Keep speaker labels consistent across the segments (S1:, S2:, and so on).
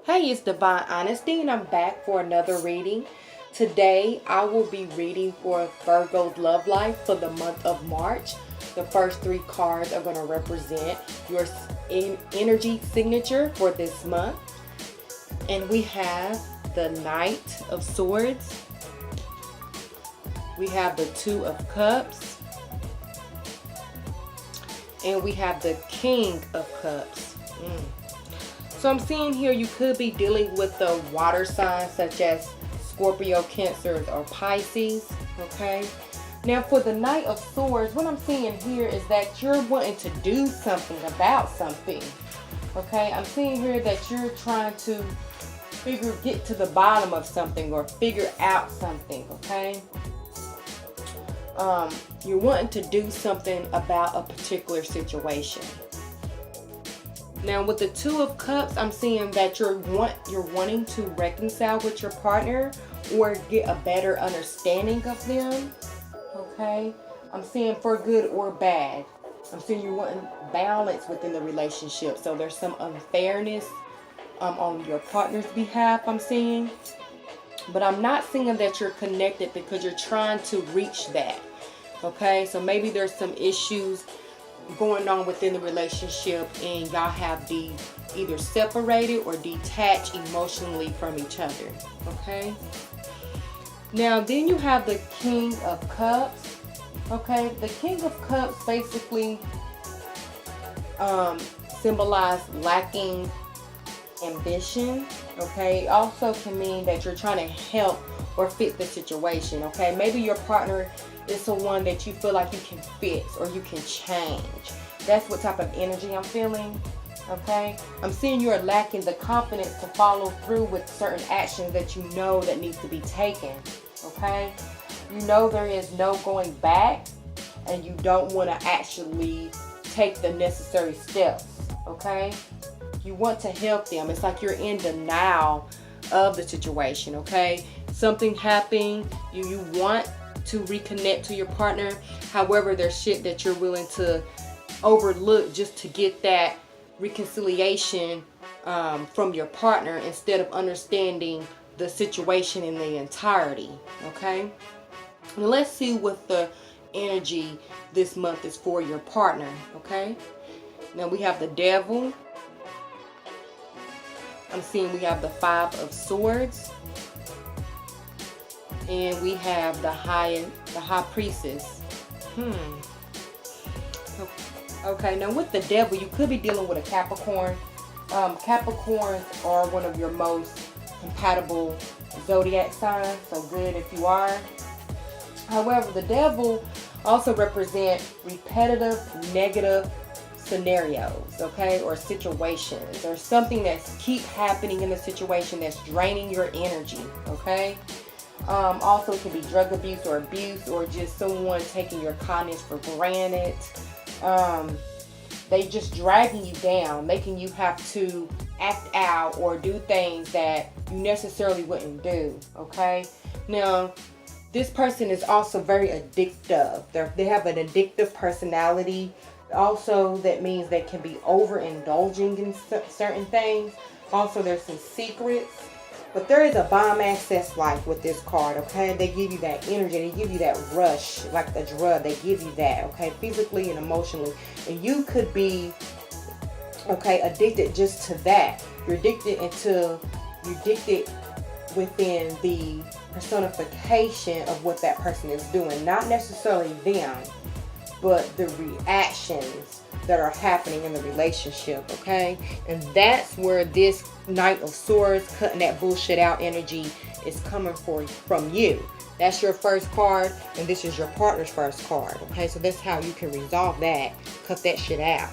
S1: Hey, it's Divine Honesty, and I'm back for another reading. Today, I will be reading for Virgo's love life for the month of March. The first three cards are going to represent your energy signature for this month. And we have the Knight of Swords. We have the Two of Cups. And we have the King of Cups. So I'm seeing here you could be dealing with the water signs such as Scorpio, Cancer, or Pisces. Okay. Now for the Knight of Swords, what I'm seeing here is that you're wanting to do something about something. Okay. I'm seeing here that you're trying to get to the bottom of something or figure out something. Okay. You're wanting to do something about a particular situation. Now with the Two of Cups, I'm seeing that you're wanting to reconcile with your partner or get a better understanding of them. Okay? I'm seeing for good or bad. I'm seeing you're wanting balance within the relationship. So there's some unfairness on your partner's behalf, I'm seeing. But I'm not seeing that you're connected because you're trying to reach that. Okay? So maybe there's some issues going on within the relationship and y'all have either separated or detached emotionally from each other. Okay, now then you have the King of Cups. Okay, the King of Cups basically symbolize lacking ambition. Okay, also can mean that you're trying to help or fit the situation. Okay, maybe your partner is someone that you feel like you can fix or you can change. That's what type of energy I'm feeling. Okay, I'm seeing you're lacking the confidence to follow through with certain actions that you know that needs to be taken. Okay, you know there is no going back and you don't want to actually take the necessary steps. Okay, you want to help them. It's like you're in denial of the situation. Okay, something happened, you want to reconnect to your partner. However, there's shit that you're willing to overlook just to get that reconciliation from your partner instead of understanding the situation in the entirety. Okay, now let's see what the energy this month is for your partner. Okay, now we have the Devil. I'm seeing we have the Five of Swords. And we have the High Priestess. Okay, now with the Devil, you could be dealing with a Capricorn. Capricorns are one of your most compatible zodiac signs, so good if you are. However, the Devil also represents repetitive negative scenarios, okay, or situations, or something that's keep happening in the situation that's draining your energy. Okay. Also, it can be drug abuse or abuse, or just someone taking your kindness for granted. They just dragging you down, making you have to act out or do things that you necessarily wouldn't do. Okay, now this person is also very addictive. They have an addictive personality. Also, that means they can be overindulging in certain things. Also, there's some secrets. But there is a bomb-ass sex life with this card, okay? They give you that energy. They give you that rush, like a drug. They give you that, okay? Physically and emotionally. And you could be, okay, addicted just to that. You're addicted within the personification of what that person is doing. Not necessarily them, but the reactions that are happening in the relationship. Okay, and that's where this Knight of Swords, cutting that bullshit out energy, is coming from you. That's your first card, and this is your partner's first card. Okay, so that's how you can resolve that, cut that shit out.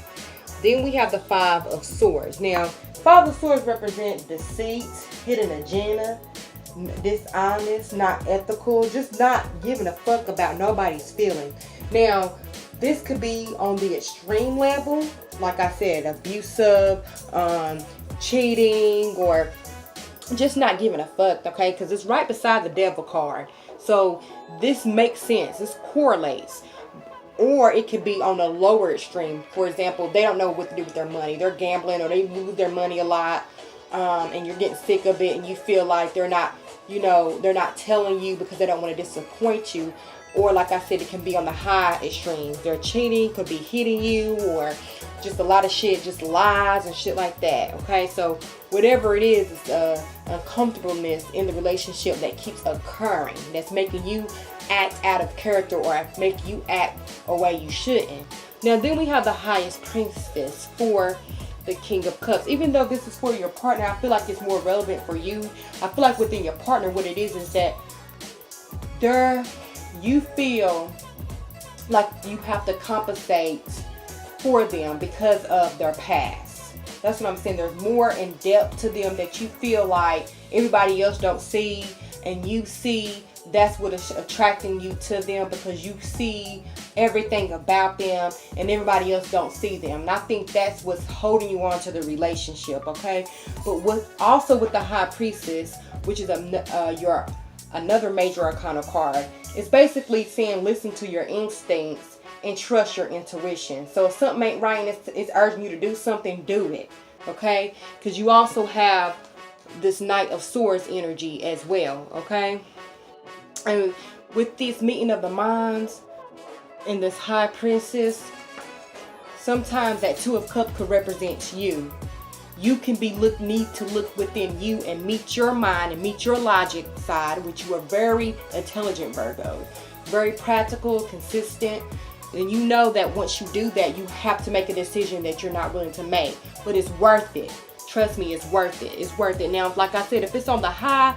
S1: Then we have the Five of Swords. Now, Five of Swords represent deceit, hidden agenda, dishonest, not ethical, just not giving a fuck about nobody's feeling. Now, this could be on the extreme level, like I said, abusive, cheating, or just not giving a fuck, okay? Because it's right beside the Devil card. So this makes sense. This correlates. Or it could be on a lower extreme. For example, they don't know what to do with their money. They're gambling or they lose their money a lot. and you're getting sick of it, and you feel like they're not, they're not telling you because they don't want to disappoint you. Or like I said, it can be on the high extremes. They're cheating, could be hitting you, or just a lot of shit, just lies and shit like that. Okay, so whatever it is, it's uncomfortableness in the relationship that keeps occurring, that's making you act out of character or make you act a way you shouldn't. Now then we have the highest priestess for the King of Cups. Even though this is for your partner, I feel like it's more relevant for you. I feel like within your partner, what it is that you feel like you have to compensate for them because of their past. That's what I'm saying. There's more in depth to them that you feel like everybody else don't see, and you see. That's what is attracting you to them, because you see everything about them and everybody else don't see them. And I think that's what's holding you on to the relationship. Okay, but also with the High Priestess, which is another major arcana card, it's basically saying listen to your instincts and trust your intuition. So if something ain't right and it's urging you to do something, do it. Okay, because you also have this Knight of Swords energy as well. Okay, and with this meeting of the minds and this High Priestess, sometimes that Two of Cups could represent you. You can need to look within you and meet your mind and meet your logic side, which you are very intelligent, Virgo. Very practical, consistent. And you know that once you do that, you have to make a decision that you're not willing to make. But it's worth it. Trust me, it's worth it. It's worth it. Now, like I said, if it's on the high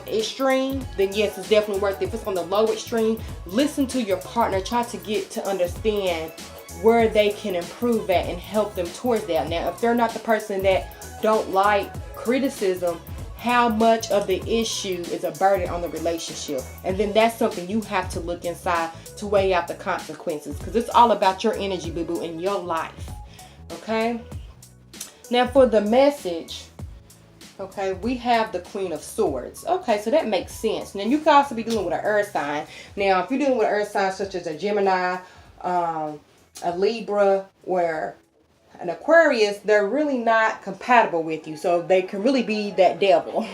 S1: extreme, then yes, it's definitely worth it. If it's on the low extreme, listen to your partner. Try to get to understand where they can improve at and help them towards that. Now, if they're not the person that don't like criticism, how much of the issue is a burden on the relationship? And then that's something you have to look inside to weigh out the consequences, because it's all about your energy, boo-boo, in your life. Okay? Now for the message, okay, we have the Queen of Swords. Okay, so that makes sense. Now you could also be dealing with an earth sign. Now, if you're dealing with an earth sign such as a Gemini, a Libra, or an Aquarius, they're really not compatible with you. So they can really be that devil.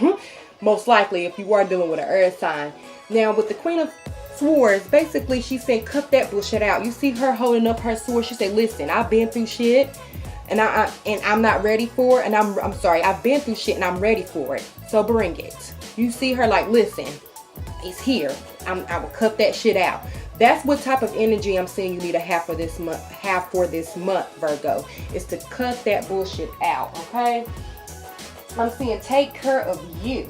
S1: Most likely if you are dealing with an earth sign. Now with the Queen of Swords, basically she's saying cut that bullshit out. You see her holding up her sword. She said, listen, I've been through shit. And I'm not ready for it. And I'm sorry, I've been through shit and I'm ready for it. So bring it. You see her like, listen, it's here. I will cut that shit out. That's what type of energy I'm seeing you need to have for this month, Virgo, is to cut that bullshit out. Okay, I'm seeing take care of you.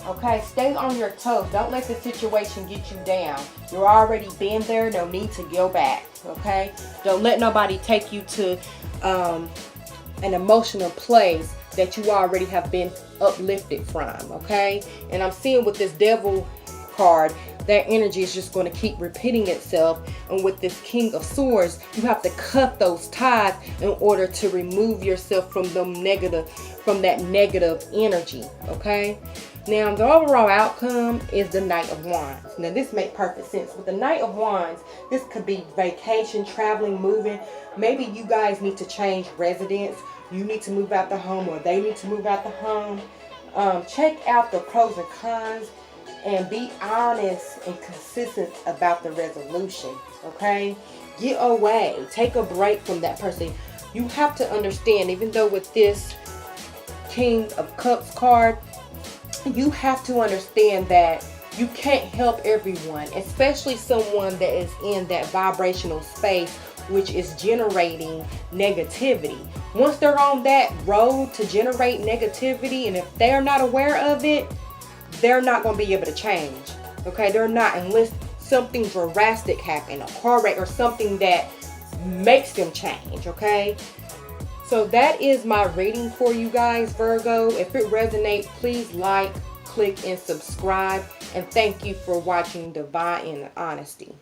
S1: Okay, stay on your toes. Don't let the situation get you down. You're already been there. No need to go back. Okay, don't let nobody take you to an emotional place that you already have been uplifted from. Okay, and I'm seeing with this Devil card, that energy is just going to keep repeating itself. And with this King of Swords, you have to cut those ties in order to remove yourself from that negative energy. Okay, now the overall outcome is the Knight of Wands. Now this makes perfect sense. With the Knight of Wands, this could be vacation, traveling, moving. Maybe you guys need to change residence. You need to move out the home, or they need to move out the home. Check out the pros and cons and be honest and consistent about the resolution. Okay, get away, take a break from that person. You have to understand, even though with this King of Cups card, you have to understand that you can't help everyone, especially someone that is in that vibrational space which is generating negativity. Once they're on that road to generate negativity, and if they're not aware of it, they're not going to be able to change. Okay, they're not, unless something drastic happen, a car wreck or something that makes them change. Okay, so that is my reading for you guys, Virgo. If it resonates, please like, click, and subscribe. And thank you for watching Divine in Honesty.